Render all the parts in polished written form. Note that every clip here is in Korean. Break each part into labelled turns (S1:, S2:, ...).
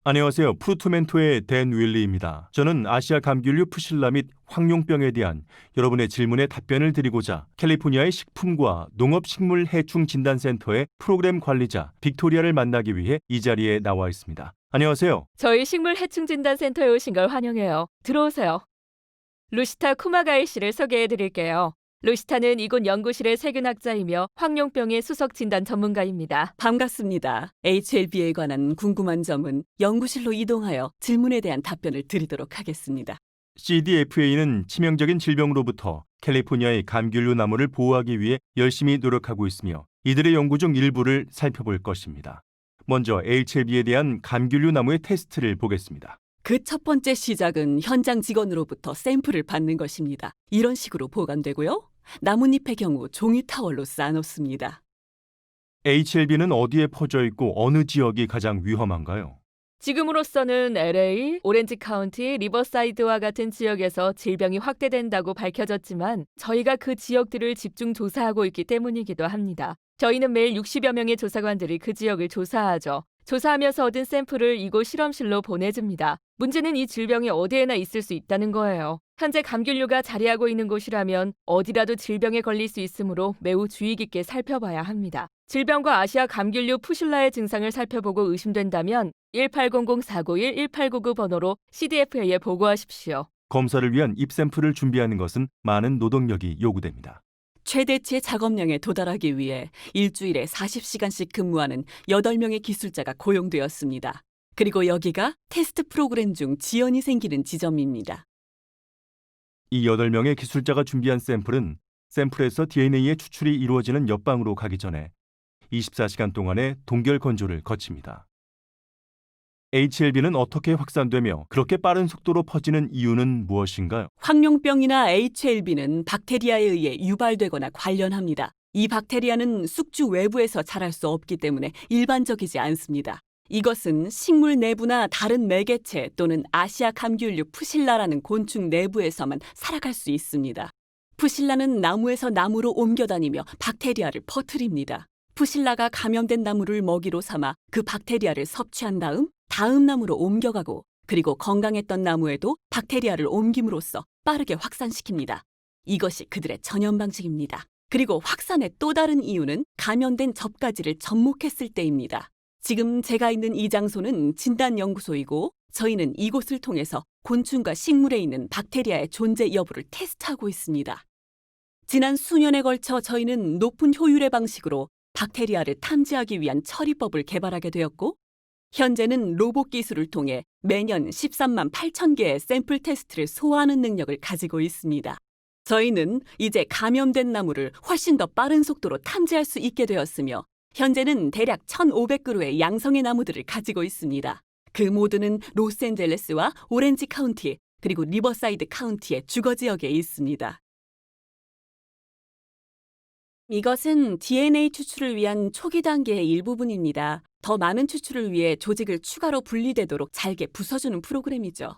S1: 안녕하세요. 프루트멘토의 댄 윌리입니다. 저는 아시아 감귤류 푸실라 및 황룡병에 대한 여러분의 질문에 답변을 드리고자 캘리포니아의 식품과 농업식물해충진단센터의 프로그램 관리자 빅토리아를 만나기 위해 이 자리에 나와 있습니다. 안녕하세요.
S2: 저희 식물해충진단센터에 오신 걸 환영해요. 들어오세요. 루시타 쿠마가이 씨를 소개해 드릴게요. 루시타는 이곳 연구실의 세균학자이며 황룡병의 수석 진단 전문가입니다.
S3: 반갑습니다. HLB에 관한 궁금한 점은 연구실로 이동하여 질문에 대한 답변을 드리도록 하겠습니다.
S1: CDFA는 치명적인 질병으로부터 캘리포니아의 감귤류 나무를 보호하기 위해 열심히 노력하고 있으며 이들의 연구 중 일부를 살펴볼 것입니다. 먼저 HLB에 대한 감귤류 나무의 테스트를 보겠습니다.
S3: 그 첫 번째 시작은 현장 직원으로부터 샘플을 받는 것입니다. 이런 식으로 보관되고요. 나뭇잎의 경우 종이 타월로 쌓아놓습니다.
S1: HLB는 어디에 퍼져 있고 어느 지역이 가장 위험한가요?
S2: 지금으로서는 LA, 오렌지 카운티, 리버사이드와 같은 지역에서 질병이 확대된다고 밝혀졌지만 저희가 그 지역들을 집중 조사하고 있기 때문이기도 합니다. 저희는 매일 60여 명의 조사관들이 그 지역을 조사하죠. 조사하면서 얻은 샘플을 이곳 실험실로 보내줍니다. 문제는 이 질병이 어디에나 있을 수 있다는 거예요. 현재 감귤류가 자리하고 있는 곳이라면 어디라도 질병에 걸릴 수 있으므로 매우 주의 깊게 살펴봐야 합니다. 질병과 아시아 감귤류 푸실라의 증상을 살펴보고 의심된다면 1800-491-1899 번호로 CDFA에 보고하십시오.
S1: 검사를 위한 입 샘플을 준비하는 것은 많은 노동력이 요구됩니다.
S3: 최대치의 작업량에 도달하기 위해 일주일에 40시간씩 근무하는 8명의 기술자가 고용되었습니다. 그리고 여기가 테스트 프로그램 중 지연이 생기는 지점입니다.
S1: 이 8명의 기술자가 준비한 샘플에서 DNA의 추출이 이루어지는 옆방으로 가기 전에 24시간 동안의 동결 건조를 거칩니다. HLB는 어떻게 확산되며 그렇게 빠른 속도로 퍼지는 이유는 무엇인가요?
S3: 황룡병이나 HLB는 박테리아에 의해 유발되거나 관련합니다. 이 박테리아는 숙주 외부에서 자랄 수 없기 때문에 일반적이지 않습니다. 이것은 식물 내부나 다른 매개체 또는 아시아 감귤류 푸실라라는 곤충 내부에서만 살아갈 수 있습니다. 푸실라는 나무에서 나무로 옮겨다니며 박테리아를 퍼뜨립니다. 푸실라가 감염된 나무를 먹이로 삼아 그 박테리아를 섭취한 다음 나무로 옮겨가고 그리고 건강했던 나무에도 박테리아를 옮김으로써 빠르게 확산시킵니다. 이것이 그들의 전염 방식입니다. 그리고 확산의 또 다른 이유는 감염된 접가지를 접목했을 때입니다. 지금 제가 있는 이 장소는 진단연구소이고 저희는 이곳을 통해서 곤충과 식물에 있는 박테리아의 존재 여부를 테스트하고 있습니다. 지난 수년에 걸쳐 저희는 높은 효율의 방식으로 박테리아를 탐지하기 위한 처리법을 개발하게 되었고 현재는 로봇 기술을 통해 매년 13만 8천 개의 샘플 테스트를 소화하는 능력을 가지고 있습니다. 저희는 이제 감염된 나무를 훨씬 더 빠른 속도로 탐지할 수 있게 되었으며 현재는 대략 1,500그루의 양성의 나무들을 가지고 있습니다. 그 모두는 로스앤젤레스와 오렌지 카운티 그리고 리버사이드 카운티의 주거 지역에 있습니다. 이것은 DNA 추출을 위한 초기 단계의 일부분입니다. 더 많은 추출을 위해 조직을 추가로 분리되도록 잘게 부숴주는 프로그램이죠.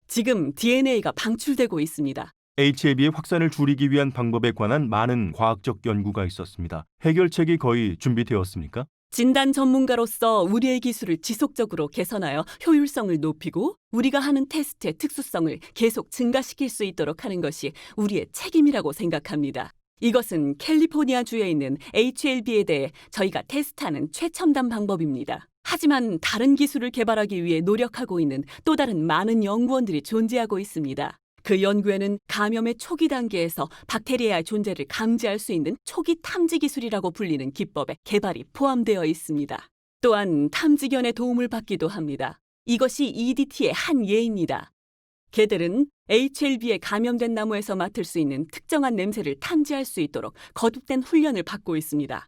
S3: 지금 DNA가 방출되고 있습니다.
S1: HLB의 확산을 줄이기 위한 방법에 관한 많은 과학적 연구가 있었습니다. 해결책이 거의 준비되었습니까?
S3: 진단 전문가로서 우리의 기술을 지속적으로 개선하여 효율성을 높이고 우리가 하는 테스트의 특수성을 계속 증가시킬 수 있도록 하는 것이 우리의 책임이라고 생각합니다. 이것은 캘리포니아주에 있는 HLB에 대해 저희가 테스트하는 최첨단 방법입니다. 하지만 다른 기술을 개발하기 위해 노력하고 있는 또 다른 많은 연구원들이 존재하고 있습니다. 그 연구에는 감염의 초기 단계에서 박테리아의 존재를 감지할 수 있는 초기 탐지 기술이라고 불리는 기법의 개발이 포함되어 있습니다. 또한 탐지견의 도움을 받기도 합니다. 이것이 EDT의 한 예입니다. 개들은 HLB에 감염된 나무에서 맡을 수 있는 특정한 냄새를 탐지할 수 있도록 거듭된 훈련을 받고 있습니다.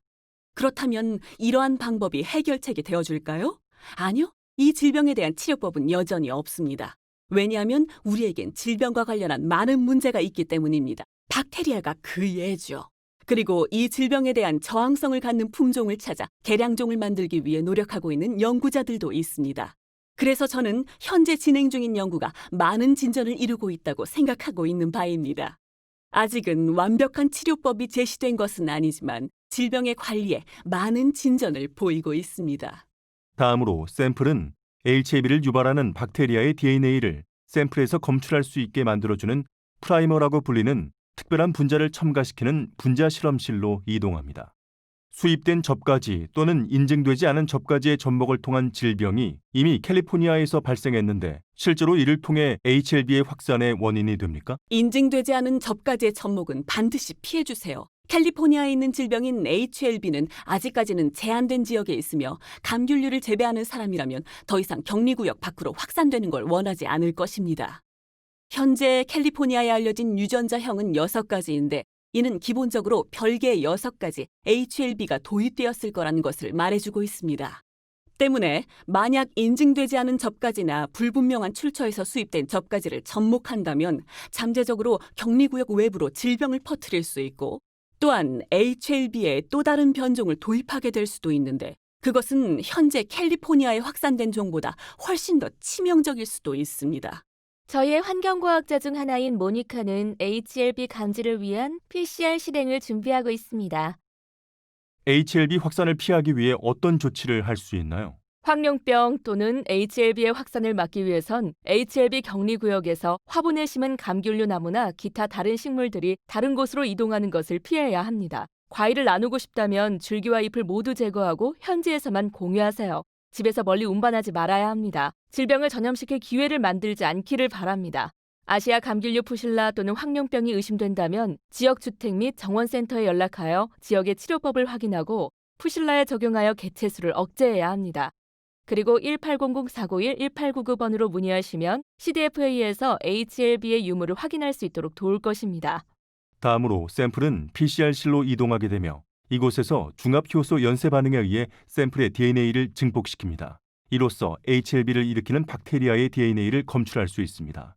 S3: 그렇다면 이러한 방법이 해결책이 되어줄까요? 아니요. 이 질병에 대한 치료법은 여전히 없습니다. 왜냐하면 우리에겐 질병과 관련한 많은 문제가 있기 때문입니다. 박테리아가 그 예죠. 그리고 이 질병에 대한 저항성을 갖는 품종을 찾아 개량종을 만들기 위해 노력하고 있는 연구자들도 있습니다. 그래서 저는 현재 진행 중인 연구가 많은 진전을 이루고 있다고 생각하고 있는 바입니다. 아직은 완벽한 치료법이 제시된 것은 아니지만 질병의 관리에 많은 진전을 보이고 있습니다.
S1: 다음으로 샘플은 HAB를 유발하는 박테리아의 DNA를 샘플에서 검출할 수 있게 만들어주는 프라이머라고 불리는 특별한 분자를 첨가시키는 분자 실험실로 이동합니다. 수입된 접가지 또는 인증되지 않은 접가지의 접목을 통한 질병이 이미 캘리포니아에서 발생했는데 실제로 이를 통해 HLB의 확산의 원인이 됩니까?
S3: 인증되지 않은 접가지의 접목은 반드시 피해주세요. 캘리포니아에 있는 질병인 HLB는 아직까지는 제한된 지역에 있으며 감귤류를 재배하는 사람이라면 더 이상 격리구역 밖으로 확산되는 걸 원하지 않을 것입니다. 현재 캘리포니아에 알려진 유전자형은 6가지인데 이는 기본적으로 별개의 6가지 HLB가 도입되었을 거라는 것을 말해주고 있습니다. 때문에 만약 인증되지 않은 접가지나 불분명한 출처에서 수입된 접가지를 접목한다면 잠재적으로 격리구역 외부로 질병을 퍼뜨릴 수 있고 또한 HLB의 또 다른 변종을 도입하게 될 수도 있는데 그것은 현재 캘리포니아에 확산된 종보다 훨씬 더 치명적일 수도 있습니다.
S2: 저희의 환경과학자 중 하나인 모니카는 HLB 감지를 위한 PCR 실행을 준비하고 있습니다.
S1: HLB 확산을 피하기 위해 어떤 조치를 할 수 있나요?
S2: 황룡병 또는 HLB의 확산을 막기 위해선 HLB 격리구역에서 화분에 심은 감귤류 나무나 기타 다른 식물들이 다른 곳으로 이동하는 것을 피해야 합니다. 과일을 나누고 싶다면 줄기와 잎을 모두 제거하고 현지에서만 공유하세요. 집에서 멀리 운반하지 말아야 합니다. 질병을 전염시킬 기회를 만들지 않기를 바랍니다. 아시아 감귤류 푸실라 또는 황룡병이 의심된다면 지역 주택 및 정원센터에 연락하여 지역의 치료법을 확인하고 푸실라에 적용하여 개체수를 억제해야 합니다. 그리고 1800-491-1899번으로 문의하시면 CDFA에서 HLB의 유무를 확인할 수 있도록 도울 것입니다.
S1: 다음으로 샘플은 PCR실로 이동하게 되며 이곳에서 중합효소 연쇄 반응에 의해 샘플의 DNA를 증폭시킵니다. 이로써 HLB를 일으키는 박테리아의 DNA를 검출할 수 있습니다.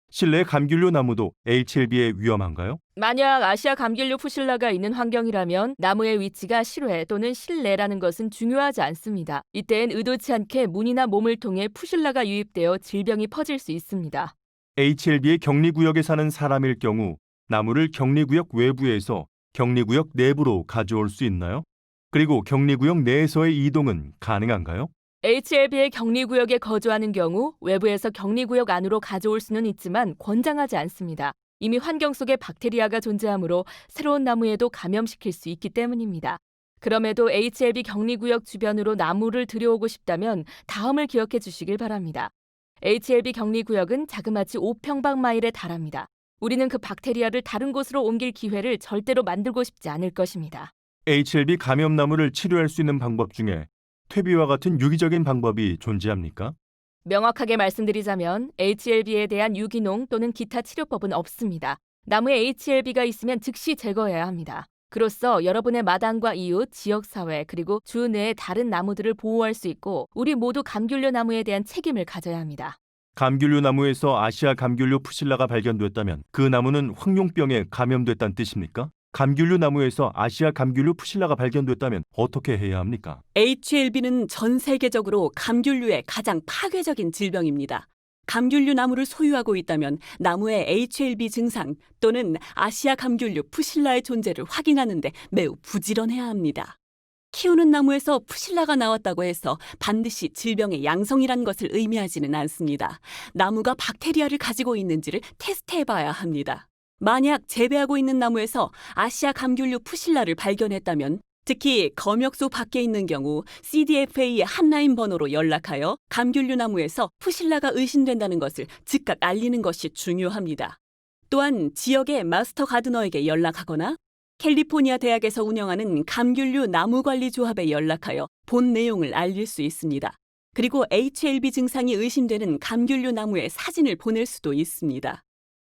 S1: 실내 감귤류 나무도 HLB에 위험한가요?
S2: 만약 아시아 감귤류 푸실라가 있는 환경이라면 나무의 위치가 실외 또는 실내라는 것은 중요하지 않습니다. 이때엔 의도치 않게 문이나 몸을 통해 푸실라가 유입되어 질병이 퍼질 수 있습니다.
S1: HLB의 격리구역에 사는 사람일 경우 나무를 격리구역 외부에서 격리구역 내부로 가져올 수 있나요? 그리고 격리구역 내에서의 이동은 가능한가요?
S2: HLB의 격리구역에 거주하는 경우 외부에서 격리구역 안으로 가져올 수는 있지만 권장하지 않습니다. 이미 환경 속에 박테리아가 존재하므로 새로운 나무에도 감염시킬 수 있기 때문입니다. 그럼에도 HLB 격리구역 주변으로 나무를 들여오고 싶다면 다음을 기억해 주시길 바랍니다. HLB 격리구역은 자그마치 5평방마일에 달합니다. 우리는 그 박테리아를 다른 곳으로 옮길 기회를 절대로 만들고 싶지 않을 것입니다.
S1: HLB 감염나무를 치료할 수 있는 방법 중에 퇴비와 같은 유기적인 방법이 존재합니까?
S2: 명확하게 말씀드리자면 HLB에 대한 유기농 또는 기타 치료법은 없습니다. 나무에 HLB가 있으면 즉시 제거해야 합니다. 그로써 여러분의 마당과 이웃, 지역사회 그리고 주 내의 다른 나무들을 보호할 수 있고 우리 모두 감귤류 나무에 대한 책임을 가져야 합니다.
S1: 감귤류 나무에서 아시아 감귤류 푸실라가 발견됐다면 그 나무는 황룡병에 감염됐다는 뜻입니까? 감귤류 나무에서 아시아 감귤류 푸실라가 발견됐다면 어떻게 해야 합니까?
S3: HLB는 전 세계적으로 감귤류의 가장 파괴적인 질병입니다. 감귤류 나무를 소유하고 있다면 나무의 HLB 증상 또는 아시아 감귤류 푸실라의 존재를 확인하는데 매우 부지런해야 합니다. 키우는 나무에서 푸실라가 나왔다고 해서 반드시 질병의 양성이란 것을 의미하지는 않습니다. 나무가 박테리아를 가지고 있는지를 테스트해봐야 합니다. 만약 재배하고 있는 나무에서 아시아 감귤류 푸실라를 발견했다면 특히 검역소 밖에 있는 경우 CDFA의 핫라인 번호로 연락하여 감귤류 나무에서 푸실라가 의심된다는 것을 즉각 알리는 것이 중요합니다. 또한 지역의 마스터 가드너에게 연락하거나 캘리포니아 대학에서 운영하는 감귤류 나무관리조합에 연락하여 본 내용을 알릴 수 있습니다. 그리고 HLB 증상이 의심되는 감귤류 나무의 사진을 보낼 수도 있습니다.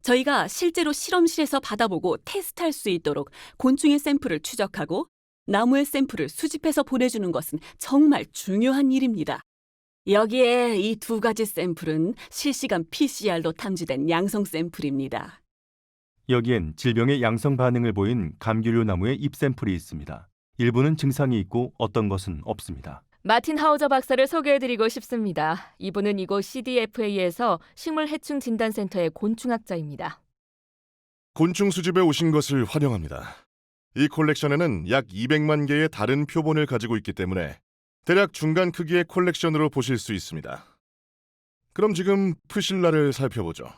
S3: 저희가 실제로 실험실에서 받아보고 테스트할 수 있도록 곤충의 샘플을 추적하고 나무의 샘플을 수집해서 보내주는 것은 정말 중요한 일입니다. 여기에 이 2가지 샘플은 실시간 PCR로 탐지된 양성 샘플입니다.
S1: 여기엔 질병의 양성 반응을 보인 감귤류 나무의 잎 샘플이 있습니다. 일부는 증상이 있고 어떤 것은 없습니다.
S2: 마틴 하우저 박사를 소개해드리고 싶습니다. 이분은 이곳 CDFA에서 식물해충진단센터의 곤충학자입니다.
S4: 곤충 수집에 오신 것을 환영합니다. 이 콜렉션에는 약 200만 개의 다른 표본을 가지고 있기 때문에 대략 중간 크기의 콜렉션으로 보실 수 있습니다. 그럼 지금 푸실라를 살펴보죠.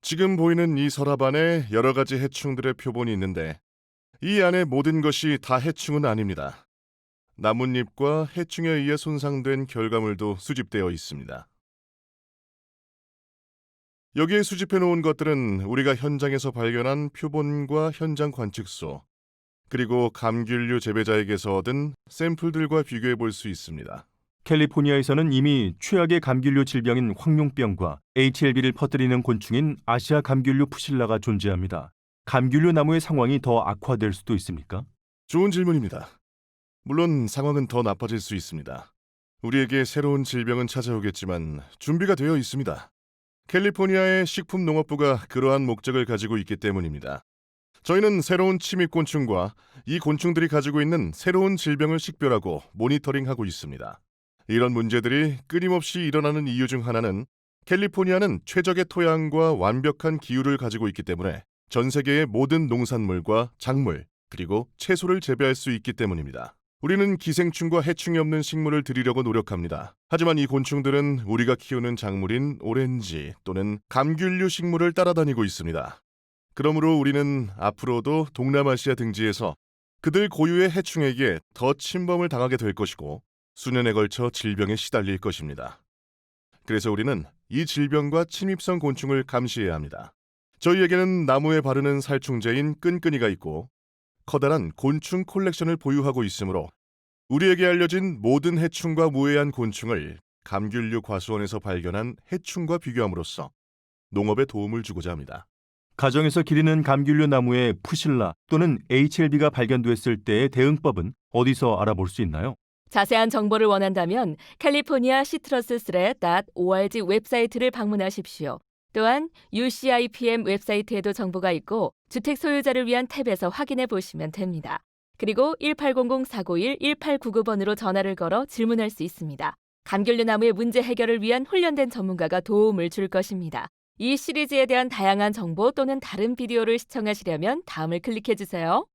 S4: 지금 보이는 이 서랍 안에 여러 가지 해충들의 표본이 있는데 이 안에 모든 것이 다 해충은 아닙니다. 나뭇잎과 해충에 의해 손상된 결과물도 수집되어 있습니다. 여기에 수집해 놓은 것들은 우리가 현장에서 발견한 표본과 현장 관측소, 그리고 감귤류 재배자에게서 얻은 샘플들과 비교해 볼 수 있습니다.
S1: 캘리포니아에서는 이미 최악의 감귤류 질병인 황룡병과 HLB를 퍼뜨리는 곤충인 아시아 감귤류 푸실라가 존재합니다. 감귤류 나무의 상황이 더 악화될 수도 있습니까?
S4: 좋은 질문입니다. 물론 상황은 더 나빠질 수 있습니다. 우리에게 새로운 질병은 찾아오겠지만 준비가 되어 있습니다. 캘리포니아의 식품농업부가 그러한 목적을 가지고 있기 때문입니다. 저희는 새로운 침입곤충과 이 곤충들이 가지고 있는 새로운 질병을 식별하고 모니터링하고 있습니다. 이런 문제들이 끊임없이 일어나는 이유 중 하나는 캘리포니아는 최적의 토양과 완벽한 기후를 가지고 있기 때문에 전 세계의 모든 농산물과 작물, 그리고 채소를 재배할 수 있기 때문입니다. 우리는 기생충과 해충이 없는 식물을 들이려고 노력합니다. 하지만 이 곤충들은 우리가 키우는 작물인 오렌지 또는 감귤류 식물을 따라다니고 있습니다. 그러므로 우리는 앞으로도 동남아시아 등지에서 그들 고유의 해충에게 더 침범을 당하게 될 것이고 수년에 걸쳐 질병에 시달릴 것입니다. 그래서 우리는 이 질병과 침입성 곤충을 감시해야 합니다. 저희에게는 나무에 바르는 살충제인 끈끈이가 있고 커다란 곤충 콜렉션을 보유하고 있으므로 우리에게 알려진 모든 해충과 무해한 곤충을 감귤류 과수원에서 발견한 해충과 비교함으로써 농업에 도움을 주고자 합니다.
S1: 가정에서 기르는 감귤류 나무에 푸실라 또는 HLB가 발견됐을 때의 대응법은 어디서 알아볼 수 있나요?
S2: 자세한 정보를 원한다면 캘리포니아 시트러스.org 웹사이트를 방문하십시오. 또한 UCIPM 웹사이트에도 정보가 있고 주택 소유자를 위한 탭에서 확인해 보시면 됩니다. 그리고 1800-491-1899번으로 전화를 걸어 질문할 수 있습니다. 감귤류 나무의 문제 해결을 위한 훈련된 전문가가 도움을 줄 것입니다. 이 시리즈에 대한 다양한 정보 또는 다른 비디오를 시청하시려면 다음을 클릭해 주세요.